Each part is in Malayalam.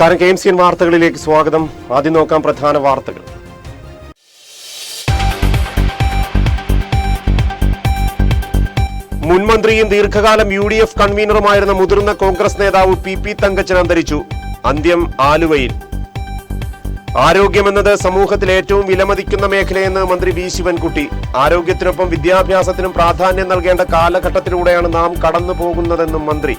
നമസ്കാരം. KMCN വാർത്തകളിലേക്ക് സ്വാഗതം. ആദ്യം നോക്കാം പ്രധാന വാർത്തകൾ. മുൻമന്ത്രിയും ദീർഘകാലം UDF കൺവീനറുമായിരുന്ന മുതിർന്ന കോൺഗ്രസ് നേതാവ് PP തങ്കച്ചൻ അന്തരിച്ചു. അന്ത്യം ആലുവയിൽ. ആരോഗ്യമെന്നത് സമൂഹത്തിൽ ഏറ്റവും വിലമതിക്കുന്ന മേഖലയെന്ന് മന്ത്രി V. ശിവൻകുട്ടി. ആരോഗ്യത്തിനൊപ്പം വിദ്യാഭ്യാസത്തിനും പ്രാധാന്യം നൽകേണ്ട കാലഘട്ടത്തിലൂടെയാണ് നാം കടന്നു പോകുന്നതെന്നും മന്ത്രി.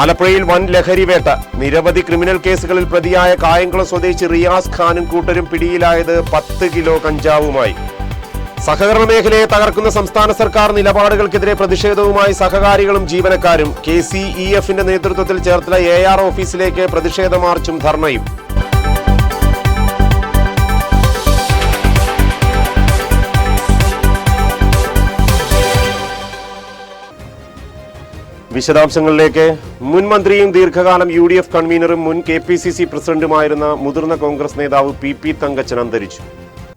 ആലപ്പുഴയിൽ വൻ ലഹരിവേട്ട. നിരവധി ക്രിമിനൽ കേസുകളിൽ പ്രതിയായ കായംകുളം സ്വദേശി റിയാസ് ഖാനും കൂട്ടരും പിടിയിലായത് 10 കിലോ കഞ്ചാവുമായി. സഹകരണ മേഖലയെ തകർക്കുന്ന സംസ്ഥാന സർക്കാർ നിലപാടുകൾക്കെതിരെ പ്രതിഷേധവുമായി സഹകാരികളും ജീവനക്കാരും. KCEF-ന്റെ നേതൃത്വത്തിൽ ചേർത്തല AR ഓഫീസിലേക്ക് പ്രതിഷേധ മാർച്ചും ധർണയും. വിശദാംശങ്ങളിലേക്ക്. മുൻമന്ത്രിയും ദീർഘകാലം UDF കൺവീനറും മുൻ KPCC പ്രസിഡന്റുമായിരുന്ന മുതിർന്ന കോൺഗ്രസ് നേതാവ് PP തങ്കച്ചൻ അന്തരിച്ചു.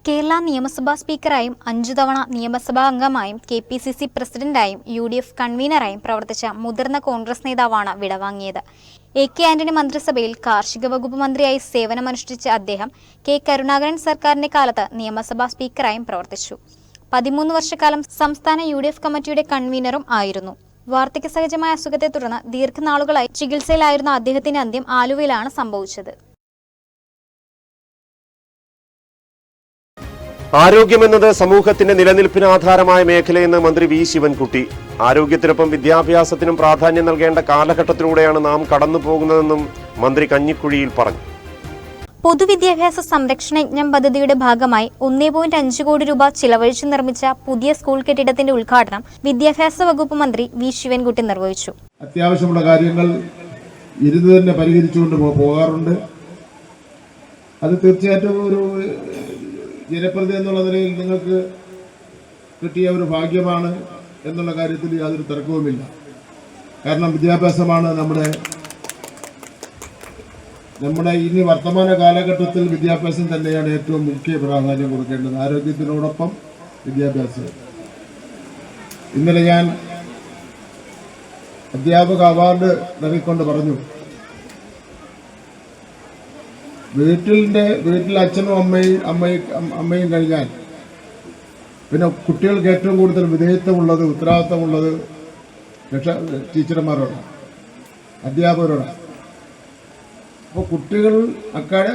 കേരള നിയമസഭാ സ്പീക്കറായും 5 തവണ നിയമസഭാ അംഗമായും KPCC പ്രസിഡന്റായും UDF കൺവീനറായും പ്രവർത്തിച്ച മുതിർന്ന കോൺഗ്രസ് നേതാവാണ് വിടവാങ്ങിയത്. AK ആന്റണി മന്ത്രിസഭയിൽ കാർഷിക വകുപ്പ് മന്ത്രിയായി സേവനമനുഷ്ഠിച്ച അദ്ദേഹം K. കരുണാകരൻ സർക്കാരിന്റെ കാലത്ത് നിയമസഭാ സ്പീക്കറായും പ്രവർത്തിച്ചു. 13 വർഷക്കാലം സംസ്ഥാന UDF കമ്മിറ്റിയുടെ കൺവീനറും ആയിരുന്നു. വാർദ്ധക്യ സഹജമായ അസുഖത്തെ തുടർന്ന് ദീർഘനാളുകളായി ചികിത്സയിലായിരുന്ന അദ്ദേഹത്തിന്റെ അന്ത്യം ആലുവയിലാണ് സംഭവിച്ചത്. ആരോഗ്യമെന്നത് സമൂഹത്തിന്റെ നിലനിൽപ്പിന് ആധാരമായ മേഖലയെന്ന് മന്ത്രി V. ശിവൻകുട്ടി. ആരോഗ്യത്തിനൊപ്പം വിദ്യാഭ്യാസത്തിനും പ്രാധാന്യം നൽകേണ്ട കാലഘട്ടത്തിലൂടെയാണ് നാം കടന്നു പോകുന്നതെന്നും മന്ത്രി കഞ്ഞിക്കുഴിയിൽ പറഞ്ഞു. പൊതുവിദ്യാഭ്യാസ സംരക്ഷണ യജ്ഞം പദ്ധതിയുടെ ഭാഗമായി 1.5 കോടി രൂപ ചിലവഴിച്ച് നിർമ്മിച്ച പുതിയ സ്കൂൾ കെട്ടിടത്തിന്റെ ഉദ്ഘാടനം വിദ്യാഭ്യാസ വകുപ്പ് മന്ത്രി V. ശിവൻകുട്ടി നിർവഹിച്ചു. അത്യാവശ്യമുള്ള കാര്യങ്ങൾ ഇരുന്ന് തന്നെ പരിഹരിച്ചുകൊണ്ട് പോകാറുണ്ട്. അത് തീർച്ചയായിട്ടും ഒരു ജനപ്രതിനിധി എന്നുള്ള നിലയിൽ നിങ്ങൾക്ക് കിട്ടിയ ഒരു ഭാഗ്യമാണ് എന്നുള്ള കാര്യത്തിൽ യാതൊരു തർക്കവുമില്ല. കാരണം വിദ്യാഭ്യാസമാണ് നമ്മുടെ ഇനി വർത്തമാന കാലഘട്ടത്തിൽ വിദ്യാഭ്യാസം തന്നെയാണ് ഏറ്റവും മുഖ്യ പ്രാധാന്യം കൊടുക്കേണ്ടത്. ആരോഗ്യത്തിനോടൊപ്പം വിദ്യാഭ്യാസം. ഇന്നലെ ഞാൻ അധ്യാപക അവാർഡ് നൽകിക്കൊണ്ട് പറഞ്ഞു, വീട്ടിൽ അച്ഛനും അമ്മയും കഴിഞ്ഞാൽ പിന്നെ കുട്ടികൾക്ക് ഏറ്റവും കൂടുതൽ വിധേയത്വമുള്ളത് ഉത്തരവാദിത്തമുള്ളത് ടീച്ചർമാരോടാണ്, അധ്യാപകരോടാണ്. അപ്പോൾ കുട്ടികൾ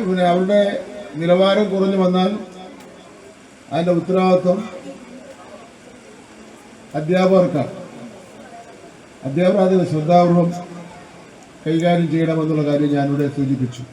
പിന്നെ അവരുടെ നിലവാരം കുറഞ്ഞു വന്നാൽ അതിൻ്റെ ഉത്തരവാദിത്വം അധ്യാപകർക്കാണ്. അധ്യാപകർ അത് ശ്രദ്ധാപൂർവം കൈകാര്യം ചെയ്യണമെന്നുള്ള കാര്യം ഞാനിവിടെ സൂചിപ്പിച്ചു.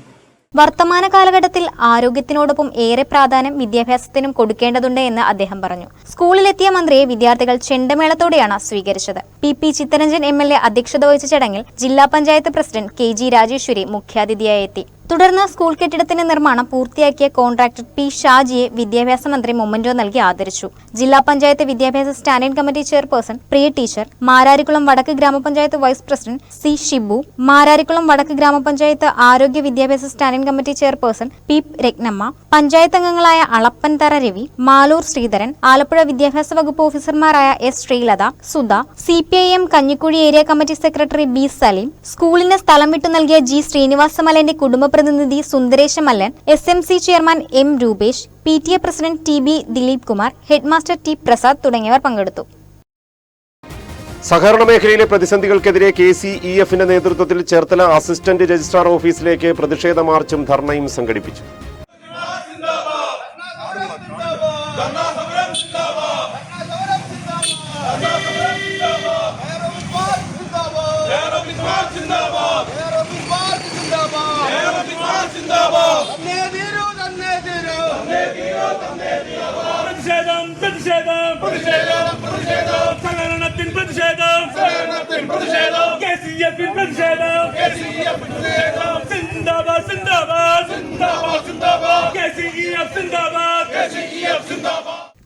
വർത്തമാന കാലഘട്ടത്തിൽ ആരോഗ്യത്തിനോടൊപ്പം ഏറെ പ്രാധാന്യം വിദ്യാഭ്യാസത്തിനും കൊടുക്കേണ്ടതുണ്ട് എന്ന് അദ്ദേഹം പറഞ്ഞു. സ്കൂളിലെത്തിയ മന്ത്രിയെ വിദ്യാർത്ഥികൾ ചെണ്ടമേളത്തോടെയാണ് സ്വീകരിച്ചത്. PP ചിത്തരഞ്ജൻ MLA അധ്യക്ഷത വഹിച്ച ചടങ്ങിൽ ജില്ലാ പഞ്ചായത്ത് പ്രസിഡന്റ് KG രാജേശ്വരി മുഖ്യാതിഥിയായി എത്തി. തുടർന്ന് സ്കൂൾ കെട്ടിടത്തിന്റെ നിർമ്മാണം പൂർത്തിയാക്കിയ കോൺട്രാക്ടർ P. ഷാജിയെ വിദ്യാഭ്യാസ മന്ത്രി മൊമന്റോ നൽകി ആദരിച്ചു. ജില്ലാ പഞ്ചായത്ത് വിദ്യാഭ്യാസ standing committee chairperson Priya teacher, Mararikulam വടക്ക് ഗ്രാമപഞ്ചായത്ത് vice president C. Shibu, Mararikulam വടക്ക് ഗ്രാമപഞ്ചായത്ത് ആരോഗ്യ വിദ്യാഭ്യാസ standing committee chairperson P. Ratnamma, panchayat അംഗങ്ങളായ അളപ്പൻതറ രവി, മാലൂർ ശ്രീധരൻ, ആലപ്പുഴ വിദ്യാഭ്യാസ വകുപ്പ് ഓഫീസർമാരായ S. Sreelatha, Sudha, CPIM Kanjikuzhi area committee secretary B. Saleem, സ്കൂളിന് സ്ഥലം വിട്ടു നൽകിയ G. ശ്രീനിവാസമലന്റെ കുടുംബ പ്രതിനിധി Sundaresa Mallan, SMC chairman M. Rupesh, PTA president TB Dileep Kumar, headmaster T. Prasad തുടങ്ങിയവർ പങ്കെടുത്തു. സഹകരണ മേഖലയിലെ പ്രതിസന്ധികൾക്കെതിരെ KCEF-ന്റെ നേതൃത്വത്തിൽ ചേർത്തല അസിസ്റ്റന്റ് രജിസ്ട്രാർ ഓഫീസിലേക്ക് പ്രതിഷേധ മാർച്ചും ധർണയും സംഘടിപ്പിച്ചു.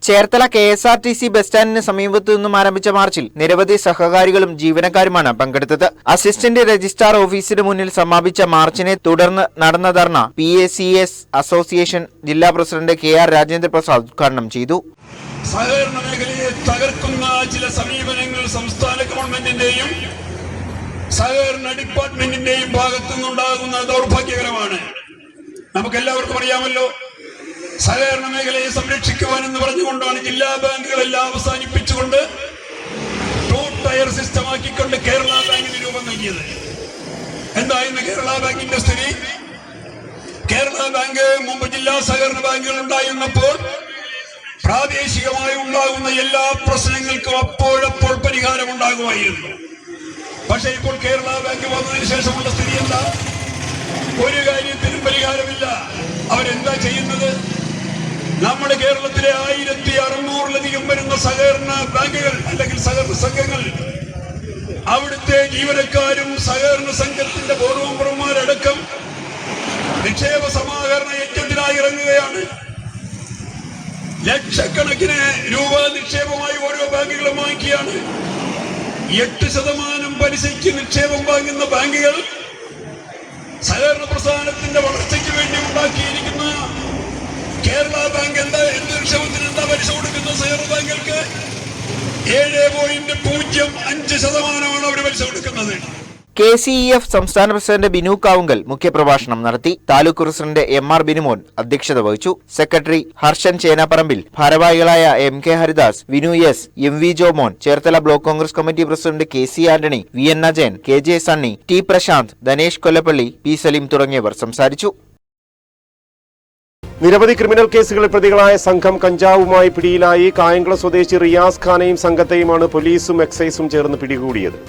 ചേർത്തല KSRTC ബസ് സ്റ്റാൻഡിന് സമീപത്തു നിന്നും ആരംഭിച്ച മാർച്ചിൽ നിരവധി സഹകാരികളും ജീവനക്കാരുമാണ് പങ്കെടുത്തത്. അസിസ്റ്റന്റ് രജിസ്ട്രാർ ഓഫീസിന് മുന്നിൽ സമാപിച്ച മാർച്ചിനെ തുടർന്ന് നടന്ന ധർണ PACS അസോസിയേഷൻ ജില്ലാ പ്രസിഡന്റ് KR രാജേന്ദ്ര പ്രസാദ് ഉദ്ഘാടനം ചെയ്തു. സഹകരണ മേഖലയെ തകർക്കുന്ന ചില സമീപനങ്ങൾ സംസ്ഥാന ഗവൺമെന്റിന്റെയും സഹകരണ ഡിപ്പാർട്ട്മെന്റിന്റെയും ഭാഗത്തു നിന്നുണ്ടാകുന്ന ദൗർഭാഗ്യകരമാണ്. നമുക്കെല്ലാവർക്കും അറിയാമല്ലോ, സഹകരണ മേഖലയെ സംരക്ഷിക്കുവാൻ എന്ന് പറഞ്ഞുകൊണ്ടാണ് ജില്ലാ ബാങ്കുകളെല്ലാം അവസാനിപ്പിച്ചുകൊണ്ട് 2 ടയർ സിസ്റ്റം ആക്കിക്കൊണ്ട് കേരള ബാങ്കിന് രൂപം നൽകിയത്. എന്തായിരുന്നു കേരള ബാങ്കിന്റെ സ്ഥിതി? കേരള ബാങ്ക് മുമ്പ് ജില്ലാ സഹകരണ ബാങ്കുകൾ ഉണ്ടായിരുന്നപ്പോൾ പ്രാദേശികമായി ഉണ്ടാകുന്ന എല്ലാ പ്രശ്നങ്ങൾക്കും അപ്പോഴപ്പോൾ പരിഹാരമുണ്ടാകുമായിരുന്നു. പക്ഷേ ഇപ്പോൾ കേരള ബാങ്ക് വന്നതിന് ശേഷമുള്ള സ്ഥിതി എന്താ? ഒരു കാര്യത്തിനും പരിഹാരമില്ല. അവരെന്താ ചെയ്യുന്നത്? നമ്മുടെ കേരളത്തിലെ 1600-ലധികം വരുന്ന സഹകരണ ബാങ്കുകൾ അല്ലെങ്കിൽ സഹകരണ സംഘങ്ങൾ, അവിടുത്തെ ജീവനക്കാരും സഹകരണ സംഘത്തിന്റെ ബോർഡ് മെമ്പർമാരടക്കം നിക്ഷേപ സമാഹരണ യജ്ഞത്തിനായി ഇറങ്ങുകയാണ്. ലക്ഷക്കണക്കിന് രൂപ നിക്ഷേപമായി ഓരോ ബാങ്കുകളും വാങ്ങിക്കുകയാണ്. 8% പലിശയ്ക്ക് നിക്ഷേപം വാങ്ങുന്ന ബാങ്കുകൾ സഹകരണ പ്രസ്ഥാനത്തിന്റെ വളർച്ചയ്ക്ക് വേണ്ടി ഉണ്ടാക്കിയിരിക്കുന്ന കേരള ബാങ്ക് എന്ത് നിക്ഷേപത്തിന് എന്താ പലിശ കൊടുക്കുന്ന? സഹകരണ ബാങ്കുകൾക്ക് 7.05% അവർ പലിശ കൊടുക്കുന്നത്. KCEF സംസ്ഥാന പ്രസിഡന്റ് ബിനു കാവുങ്കൽ മുഖ്യപ്രഭാഷണം നടത്തി. താലൂക്ക് പ്രസിഡന്റ് MR ബിനുമോൻ അധ്യക്ഷത വഹിച്ചു. സെക്രട്ടറി ഹർഷൻ ചേനാപ്പറമ്പിൽ, ഭാരവാഹികളായ MK Haridas, Vinu S, MV Jomon, Cherthala block Congress committee president KC Antony, VN Ajayan, KJ Sunny, T Prashanth, Dhanesh Kollappally, P Saleem തുടങ്ങിയവർ സംസാരിച്ചു. നിരവധി ക്രിമിനൽ കേസുകളിൽ പ്രതികളായ സംഘം കഞ്ചാവുമായി പിടിയിലായി. കായംകുളം സ്വദേശി റിയാസ് ഖാനെയും സംഘത്തെയുമാണ് പോലീസും എക്സൈസും ചേർന്ന് പിടികൂടിയത്.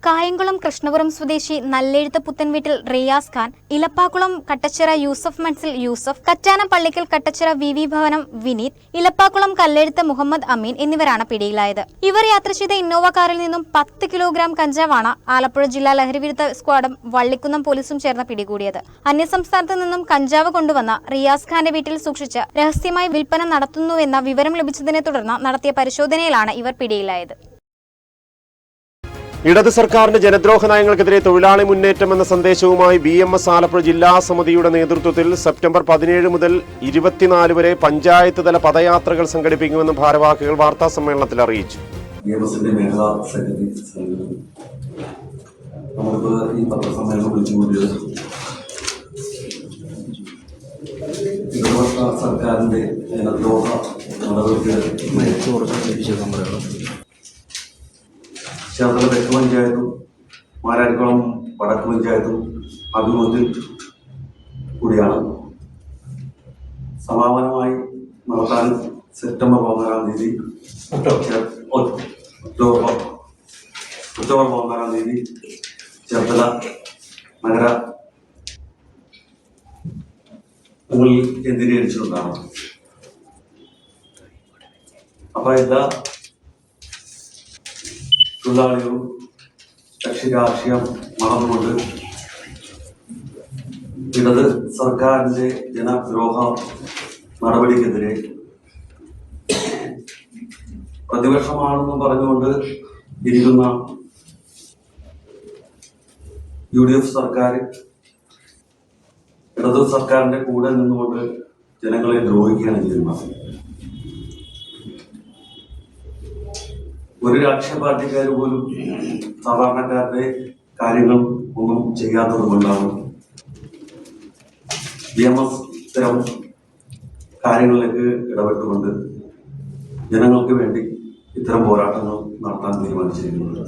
കായംകുളം കൃഷ്ണപുരം സ്വദേശി നല്ലെഴുത്ത് പുത്തൻവീട്ടിൽ റിയാസ് ഖാൻ, ഇലപ്പാക്കുളം കട്ടച്ചിറ യൂസഫ് മൻസിൽ യൂസഫ്, കറ്റാനം പള്ളിക്കൽ കട്ടച്ചിറ VV ഭവനം വിനീത്, ഇലപ്പാക്കുളം കല്ലെഴുത്ത് മുഹമ്മദ് അമീൻ എന്നിവരാണ് പിടിയിലായത്. ഇവർ യാത്ര ചെയ്ത ഇന്നോവ കാറിൽ നിന്നും 10 കിലോഗ്രാം കഞ്ചാവാണ് ആലപ്പുഴ ജില്ലാ ലഹരിവിരുദ്ധ സ്ക്വാഡും വള്ളിക്കുന്നം പോലീസും ചേർന്ന് പിടികൂടിയത്. അന്യസംസ്ഥാനത്ത് നിന്നും കഞ്ചാവ് കൊണ്ടുവന്ന റിയാസ് ഖാന്റെ വീട്ടിൽ സൂക്ഷിച്ച് രഹസ്യമായി വിൽപ്പന നടത്തുന്നുവെന്ന വിവരം ലഭിച്ചതിനെ തുടർന്ന് നടത്തിയ പരിശോധനയിലാണ് ഇവർ പിടിയിലായത്. ഇടത് സർക്കാരിന്റെ ജനദ്രോഹ നയങ്ങൾക്കെതിരെ തൊഴിലാളി മുന്നേറ്റം എന്ന സന്ദേശവുമായി BMS ആലപ്പുഴ ജില്ലാ സമിതിയുടെ നേതൃത്വത്തിൽ സെപ്റ്റംബർ 17 മുതൽ 24 വരെ പഞ്ചായത്ത് തല പദയാത്രകൾ സംഘടിപ്പിക്കുമെന്ന് ഭാരവാഹികൾ വാർത്താ സമ്മേളനത്തിൽ അറിയിച്ചു. സർക്കാരിന്റെ ജനദ്രോഹ നടപടികൾ ചേർത്തല തെക്ക് പഞ്ചായത്തും മാരാരിക്കുളം വടക്ക് പഞ്ചായത്തും ആഭിമുഖ്യത്തിൽ കൂടിയാണ് സമാപനമായി നടത്താൻ സെപ്റ്റംബർ 11-ാം തീയതി ചേർത്തല നഗര കേന്ദ്രീകരിച്ചിട്ടുണ്ടാണ്. അപ്പൊ എല്ലാ തൊഴിലാളികളും കക്ഷി രാഷ്ട്രീയം മറന്നുകൊണ്ട് ഇടത് സർക്കാരിന്റെ ജനദ്രോഹ നടപടിക്കെതിരെ പ്രതിപക്ഷമാണെന്നും പറഞ്ഞുകൊണ്ട് ഇരിക്കുന്ന UDF സർക്കാർ ഇടത് സർക്കാരിന്റെ കൂടെ നിന്നുകൊണ്ട് ജനങ്ങളെ ദ്രോഹിക്കുകയാണ് ചെയ്യുന്നത്. ഒരു രാഷ്ട്രീയ പാർട്ടിക്കാർ പോലും സാധാരണക്കാരുടെ കാര്യങ്ങൾ ഒന്നും ചെയ്യാത്തത് കൊണ്ടാണ് BMS ഇത്തരം കാര്യങ്ങളിലേക്ക് ഇടപെട്ടുകൊണ്ട് ജനങ്ങൾക്ക് വേണ്ടി ഇത്തരം പോരാട്ടങ്ങൾ നടത്താൻ തീരുമാനിച്ചിരിക്കുന്നത്.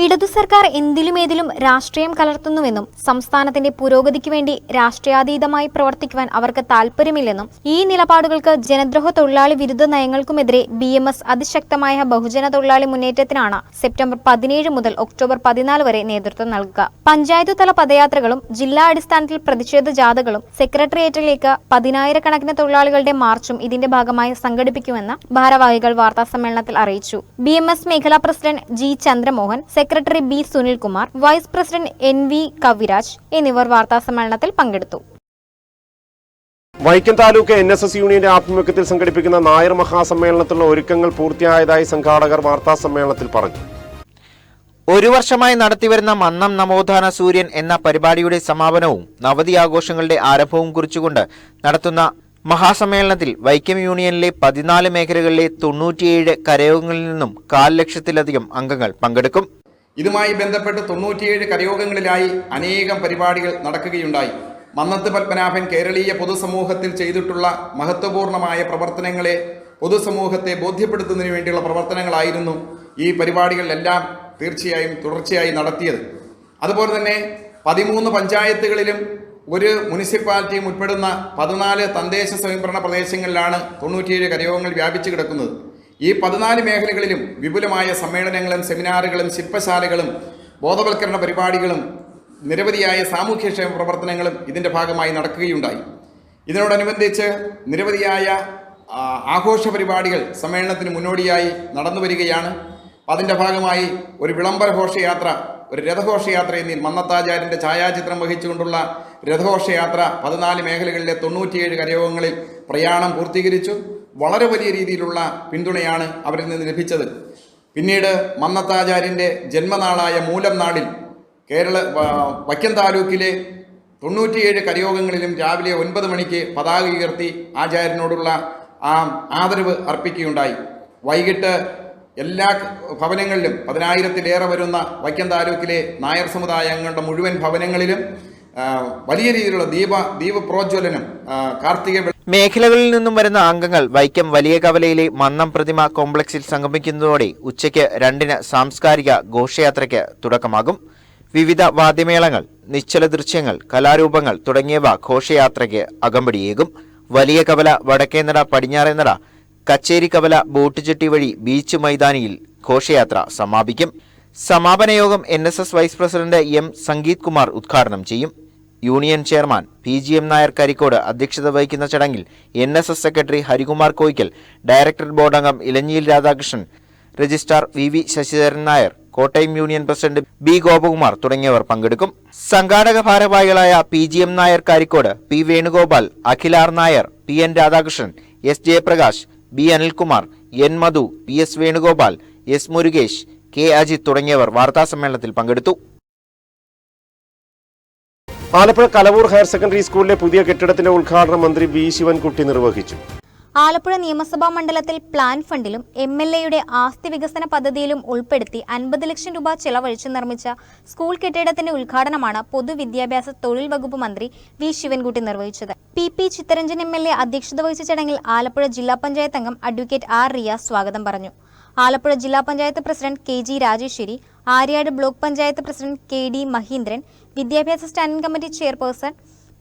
ഇടതു സർക്കാർ എന്തിലുമേതിലും രാഷ്ട്രീയം കലർത്തുന്നുവെന്നും സംസ്ഥാനത്തിന്റെ പുരോഗതിക്ക് വേണ്ടി രാഷ്ട്രീയാതീതമായി പ്രവർത്തിക്കുവാൻ അവർക്ക് താൽപര്യമില്ലെന്നും ഈ നിലപാടുകൾക്ക് ജനദ്രോഹ തൊഴിലാളി വിരുദ്ധ നയങ്ങൾക്കുമെതിരെ BMS അതിശക്തമായ ബഹുജന തൊഴിലാളി മുന്നേറ്റത്തിനാണ് സെപ്റ്റംബർ 17 മുതൽ ഒക്ടോബർ 14 വരെ നേതൃത്വം നൽകുക. പഞ്ചായത്ത് തല പദയാത്രകളും ജില്ലാ അടിസ്ഥാനത്തിൽ പ്രതിഷേധ ജാഥകളും സെക്രട്ടേറിയറ്റിലേക്ക് 10,000-കണക്കിന് തൊഴിലാളികളുടെ മാർച്ചും ഇതിന്റെ ഭാഗമായി സംഘടിപ്പിക്കുമെന്ന് ഭാരവാഹികൾ വാർത്താസമ്മേളനത്തിൽ അറിയിച്ചു. BMS മേഖലാ president G Chandramohan, secretary B Sunilkumar, vice president NV Kaviraj എന്നിവർ വാർത്താസമ്മേളനത്തിൽ പങ്കെടുത്തു. വൈക്കം താലൂക്ക് NSS യൂണിയന്റെ ആഭിമുഖ്യത്തിൽ സംഘടിപ്പിക്കുന്ന നായർ മഹാസമ്മേളനത്തിലുള്ള ഒരുക്കങ്ങൾ പൂർത്തിയായതായി സംഘാടകർ വാർത്താസമ്മേളനത്തിൽ പറഞ്ഞു. ഒരു വർഷമായി നടത്തിവരുന്ന മന്നം നവോത്ഥാന സൂര്യൻ എന്ന പരിപാടിയുടെ സമാപനവും നവതി ആഘോഷങ്ങളുടെ ആരംഭവും കുറിച്ചുകൊണ്ട് നടത്തുന്ന മഹാസമ്മേളനത്തിൽ വൈക്കം യൂണിയനിലെ 14 മേഖലകളിലെ 97 കരയോഗങ്ങളിൽ നിന്നും 1,00,000-ലധികം അംഗങ്ങൾ പങ്കെടുക്കും. ഇതുമായി ബന്ധപ്പെട്ട് 97 കരയോഗങ്ങളിലായി അനേകം പരിപാടികൾ നടക്കുകയുണ്ടായി. മന്നത്ത് പത്മനാഭൻ കേരളീയ പൊതുസമൂഹത്തിൽ ചെയ്തിട്ടുള്ള മഹത്വപൂർണമായ പ്രവർത്തനങ്ങളെ പൊതുസമൂഹത്തെ ബോധ്യപ്പെടുത്തുന്നതിന് വേണ്ടിയുള്ള പ്രവർത്തനങ്ങളായിരുന്നു ഈ പരിപാടികളിലെല്ലാം തീർച്ചയായും തുടർച്ചയായി നടത്തിയത്. അതുപോലെ തന്നെ 13 പഞ്ചായത്തുകളിലും ഒരു മുനിസിപ്പാലിറ്റിയും ഉൾപ്പെടുന്ന 14 തദ്ദേശ സ്വയംഭരണ പ്രദേശങ്ങളിലാണ് 97 കരയോഗങ്ങൾ വ്യാപിച്ചു കിടക്കുന്നത്. ഈ 14 മേഖലകളിലും വിപുലമായ സമ്മേളനങ്ങളും സെമിനാറുകളും ശില്പശാലകളും ബോധവൽക്കരണ പരിപാടികളും നിരവധിയായ സാമൂഹ്യക്ഷേമ പ്രവർത്തനങ്ങളും ഇതിൻ്റെ ഭാഗമായി നടക്കുകയുണ്ടായി. ഇതിനോടനുബന്ധിച്ച് നിരവധിയായ ആഘോഷ പരിപാടികൾ സമ്മേളനത്തിന് മുന്നോടിയായി നടന്നു വരികയാണ്. അതിൻ്റെ ഭാഗമായി ഒരു വിളംബര ഘോഷയാത്ര, ഒരു രഥഘോഷയാത്ര എന്നീ മന്നത്താചാര്യൻ്റെ ഛായാചിത്രം വഹിച്ചുകൊണ്ടുള്ള രഥഘോഷയാത്ര 14 മേഖലകളിലെ 97 കരയോഗങ്ങളിൽ പ്രയാണം പൂർത്തീകരിച്ചു. വളരെ വലിയ രീതിയിലുള്ള പിന്തുണയാണ് അവരിൽ നിന്ന് ലഭിച്ചത്. പിന്നീട് മന്നത്താചാര്യൻ്റെ ജന്മനാളായ മൂലം നാളിൽ വൈക്കം താലൂക്കിലെ 97 കരയോഗങ്ങളിലും രാവിലെ 9 മണിക്ക് പതാക ഉയർത്തി ആചാര്യനോടുള്ള ആദരവ് അർപ്പിക്കുകയുണ്ടായി. വൈകിട്ട് എല്ലാ ഭവനങ്ങളിലും 10,000-ലേറെ വരുന്ന വൈക്കം താലൂക്കിലെ നായർ സമുദായങ്ങളുടെ മുഴുവൻ ഭവനങ്ങളിലും വലിയ രീതിയിലുള്ള ദീപപ്രോജ്വലനം കാർത്തിക മേഖലകളിൽ നിന്നും വരുന്ന അംഗങ്ങൾ വൈക്കം വലിയ കവലയിലെ മന്നം പ്രതിമ കോംപ്ലക്സിൽ സംഗമിക്കുന്നതോടെ ഉച്ചയ്ക്ക് 2-ന് സാംസ്കാരിക ഘോഷയാത്രയ്ക്ക് തുടക്കമാകും. വിവിധ വാദ്യമേളങ്ങൾ, നിശ്ചല ദൃശ്യങ്ങൾ, കലാരൂപങ്ങൾ തുടങ്ങിയവ ഘോഷയാത്രയ്ക്ക് അകമ്പടിയേകും. വലിയ കവല, വടക്കേനട, പടിഞ്ഞാറേനട, കച്ചേരി കവല, ബോട്ടുചെട്ടി വഴി ബീച്ച് മൈതാനിയിൽ ഘോഷയാത്ര സമാപിക്കും. സമാപന യോഗം NSS vice president M. Sangeeth Kumar ഉദ്ഘാടനം ചെയ്യും. Union chairman PGM Nair Karikode അധ്യക്ഷത വഹിക്കുന്ന ചടങ്ങിൽ NSS secretary Harikumar Koickal, director board അംഗം Ilanjiyil Radhakrishnan, registrar VV Sasidharan Nair, Kottayam union president B. Gopakumar തുടങ്ങിയവർ പങ്കെടുക്കും. സംഘാടക ഭാരവാഹികളായ PGM Nair Karikode, P. Venugopal, അഖിലാർ Nair, PN Radhakrishnan, S. Jayaprakash, B. Anilkumar, N. മധു, PS. Venugopal, S. Murukesh, K. Ajith തുടങ്ങിയവർ വാർത്താസമ്മേളനത്തിൽ പങ്കെടുത്തു. ആലപ്പുഴ കലവൂർ ഹയർ സെക്കൻഡറി സ്കൂളിലെ പുതിയ കെട്ടിടത്തിന്റെ ഉദ്ഘാടനം മന്ത്രി V. ശിവൻകുട്ടി നിർവഹിച്ചു. ആലപ്പുഴ നിയമസഭാ മണ്ഡലത്തിൽ പ്ലാൻ ഫണ്ടിലും MLAയുടെ ആസ്തി വികസന പദ്ധതിയിലും ഉൾപ്പെടുത്തി 50 ലക്ഷം രൂപ ചെലവഴിച്ച് നിർമ്മിച്ച സ്കൂൾ കെട്ടിടത്തിന്റെ ഉദ്ഘാടനമാണ് പൊതുവിദ്യാഭ്യാസ തൊഴിൽ വകുപ്പ് മന്ത്രി V. ശിവൻകുട്ടി നിർവഹിച്ചത്. PP ചിത്തരഞ്ജൻ MLA അധ്യക്ഷത വഹിച്ച ചടങ്ങിൽ ആലപ്പുഴ ജില്ലാ പഞ്ചായത്ത് അംഗം അഡ്വക്കേറ്റ് R. റിയാസ് സ്വാഗതം പറഞ്ഞു. ആലപ്പുഴ ജില്ലാ panchayat president KG Rajeswari, Aryad block panchayat president KD Mahindran, വിദ്യാഭ്യാസ standing committee chairperson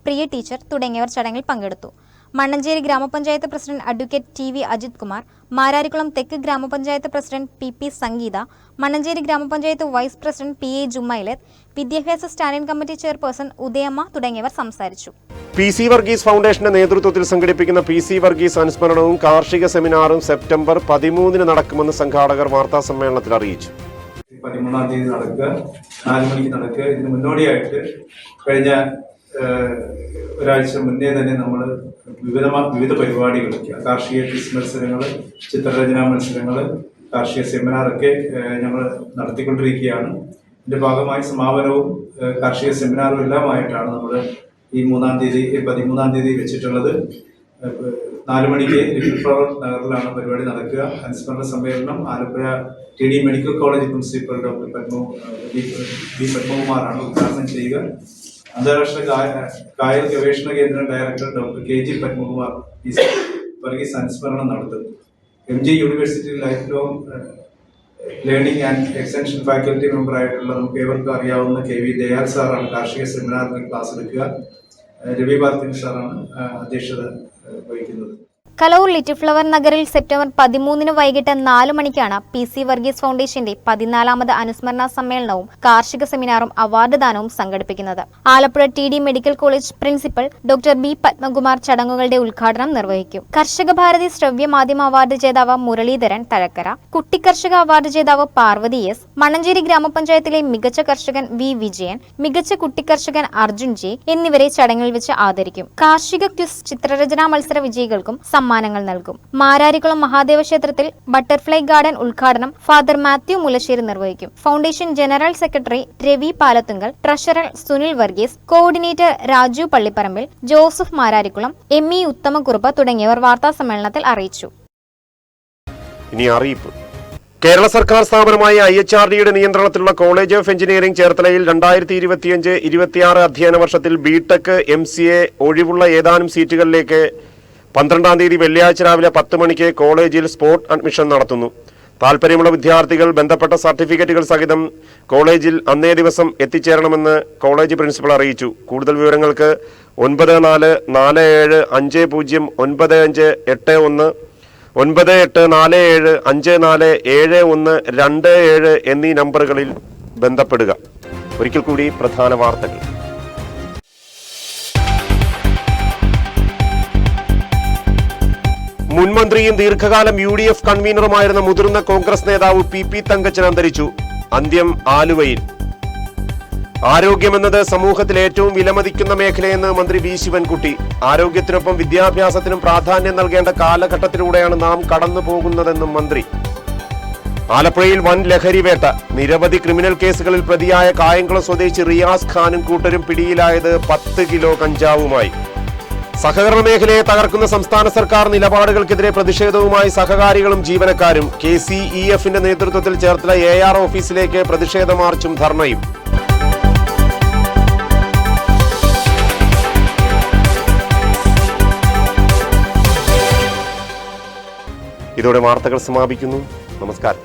Priya teacher തുടങ്ങിയവർ ചടങ്ങിൽ പങ്കെടുത്തു. മണ്ണഞ്ചേരി ഗ്രാമപഞ്ചായത്ത് president advocate TV Ajith Kumar, Mararikulam തെക്ക് ഗ്രാമപഞ്ചായത്ത് പ്രസിഡന്റ് PP സംഗീത, മണ്ണഞ്ചേരി ഗ്രാമപഞ്ചായത്ത് വൈസ് പ്രസിഡന്റ് PA ജുമൈലത്ത്, വിദ്യാഭ്യാസ സ്റ്റാൻഡിംഗ് കമ്മിറ്റി ചെയർപേഴ്സൺ ഉദയമ്മ തുടങ്ങിയവർ സംസാരിച്ചു. PC വർഗീസ് ഫൗണ്ടേഷന്റെ നേതൃത്വത്തിൽ സംഘടിപ്പിക്കുന്ന PC വർഗീസ് അനുസ്മരണവും കാർഷിക സെമിനാറും സെപ്റ്റംബർ 13-ന് നടക്കുമെന്ന് സംഘാടകർ വാർത്താ സമ്മേളനത്തിൽ അറിയിച്ചു. 13-ാം തീയതി നടക്കുക, 4 മണിക്ക് നടക്കുക. ഇതിന് മുന്നോടിയായിട്ട് കഴിഞ്ഞ ഒരാഴ്ച മുന്നേ തന്നെ നമ്മൾ വിവിധ പരിപാടികൾ, കാർഷിക ക്വിസ് മത്സരങ്ങൾ, ചിത്രരചനാ മത്സരങ്ങൾ, കാർഷിക സെമിനാറൊക്കെ ഞങ്ങൾ നടത്തിക്കൊണ്ടിരിക്കുകയാണ്. ഇതിന്റെ ഭാഗമായി സമാപനവും കാർഷിക സെമിനാറും എല്ലാമായിട്ടാണ് നമ്മൾ ഈ 13-ാം തീയതി വെച്ചിട്ടുള്ളത്. 4 മണിക്ക് ലിറ്റിൽ ഫ്ലവർ നഗറിലാണ് പരിപാടി നടക്കുക. അനുസ്മരണ സമ്മേളനം Alappuzha TD medical college principal doctor B. പത്മകുമാറാണ് ഉദ്ഘാടനം ചെയ്യുക. അന്താരാഷ്ട്ര കായൽ ഗവേഷണ കേന്ദ്രം director doctor KG Padmakumar Varghese അനുസ്മരണം നടത്തും. MG university life long learning and extension faculty മെമ്പറായിട്ടുള്ള നമുക്ക് ഏവർക്കും അറിയാവുന്ന KV ദയാൽ സാറാണ് കാർഷിക സെമിനാറിന് ക്ലാസ് എടുക്കുക. രവി ഭാരതി സാറാണ് അധ്യക്ഷത വഹിക്കുന്നത്. കലവൂർ ലിറ്റിൽ ഫ്ലവർ നഗറിൽ സെപ്റ്റംബർ 13-ന് വൈകിട്ട് 4 മണിക്കാണ് PC വർഗീസ് ഫൗണ്ടേഷന്റെ 14ാമത് അനുസ്മരണ സമ്മേളനവും കാർഷിക സെമിനാറും അവാർഡ് ദാനവും സംഘടിപ്പിക്കുന്നത്. Alappuzha TD medical college principal doctor B. Padmakumar ചടങ്ങുകളുടെ ഉദ്ഘാടനം നിർവഹിക്കും. കർഷക ഭാരതി ശ്രവ്യ മാധ്യമ അവാർഡ് ജേതാവ് മുരളീധരൻ തഴക്കര, കുട്ടി കർഷക അവാർഡ് ജേതാവ് പാർവതി S, മണ്ണഞ്ചേരി ഗ്രാമപഞ്ചായത്തിലെ മികച്ച കർഷകൻ V. വിജയൻ, മികച്ച കുട്ടി കർഷകൻ അർജുൻ J എന്നിവരെ ചടങ്ങിൽ വെച്ച് ആദരിക്കും. കാർഷിക ക്വിസ്, ചിത്രരചനാ മത്സര വിജയികൾക്കും സമ്മാനങ്ങൾ നൽകും. മാരാരിക്കുളം മഹാദേവ ക്ഷേത്രത്തിൽ ബട്ടർഫ്ലൈ ഗാർഡൻ ഉദ്ഘാടനം ഫാദർ മാത്യു മുലശ്ശേരി നിർവഹിക്കും. Foundation general secretary Ravi Palathunkal, treasurer Sunil Varghese, coordinator Raju Pallipparambil, Joseph Mararikulam, ME Uthamakurup തുടങ്ങിയവർ വാർത്താ സമ്മേളനത്തിൽ അറിയിച്ചു. ഇനി അറിയിപ്പ്. കേരള സർക്കാർ സ്ഥാപനമായ IHRDയുടെ നിയന്ത്രണത്തിലുള്ള കോളേജ് ഓഫ് എഞ്ചിനീയറിംഗ് ചേർത്തലയിൽ 2025-26 അധ്യയന വർഷത്തിൽ ബിടെക് MCA ഒഴിവുള്ള ഏതാനും സീറ്റുകളിലേക്ക് 12-ാം തീയതി വെള്ളിയാഴ്ച രാവിലെ 10 മണിക്ക് കോളേജിൽ സ്പോട്ട് അഡ്മിഷൻ നടത്തുന്നു. താൽപ്പര്യമുള്ള വിദ്യാർത്ഥികൾ ബന്ധപ്പെട്ട സർട്ടിഫിക്കറ്റുകൾ സഹിതം കോളേജിൽ അന്നേ ദിവസം എത്തിച്ചേരണമെന്ന് കോളേജ് പ്രിൻസിപ്പൽ അറിയിച്ചു. കൂടുതൽ വിവരങ്ങൾക്ക് 9447509581 9847547127 എന്നീ നമ്പറുകളിൽ ബന്ധപ്പെടുക. ഒരിക്കൽ കൂടി പ്രധാന വാർത്തകൾ. മുൻമന്ത്രിയും ദീർഘകാലം UDF കൺവീനറുമായിരുന്ന മുതിർന്ന കോൺഗ്രസ് നേതാവ് PP തങ്കച്ചൻ അന്തരിച്ചു. അന്ത്യം ആലുവയിൽ. ആരോഗ്യമെന്നത് സമൂഹത്തിൽ ഏറ്റവും വിലമതിക്കുന്ന മേഖലയെന്ന് മന്ത്രി V ശിവൻകുട്ടി. ആരോഗ്യത്തിനൊപ്പം വിദ്യാഭ്യാസത്തിനും പ്രാധാന്യം നൽകേണ്ട കാലഘട്ടത്തിലൂടെയാണ് നാം കടന്നു പോകുന്നതെന്നും മന്ത്രി. ആലപ്പുഴയിൽ വൻ ലഹരിവേട്ട. നിരവധി ക്രിമിനൽ കേസുകളിൽ പ്രതിയായ കായംകുളം സ്വദേശി റിയാസ് ഖാനും കൂട്ടരും പിടിയിലായത് 10 കിലോ കഞ്ചാവുമായി. സഹകരണ മേഖലയെ തകർക്കുന്ന സംസ്ഥാന സർക്കാർ നിലപാടുകൾക്കെതിരെ പ്രതിഷേധവുമായി സഹകാരികളും ജീവനക്കാരും. KCEFന്റെ നേതൃത്വത്തിൽ ചേർത്തല AR ഓഫീസിലേക്ക് പ്രതിഷേധ മാർച്ചും ധർണയും. ഇതോടെ വാർത്തകൾ സമാപിക്കുന്നു. നമസ്കാരം.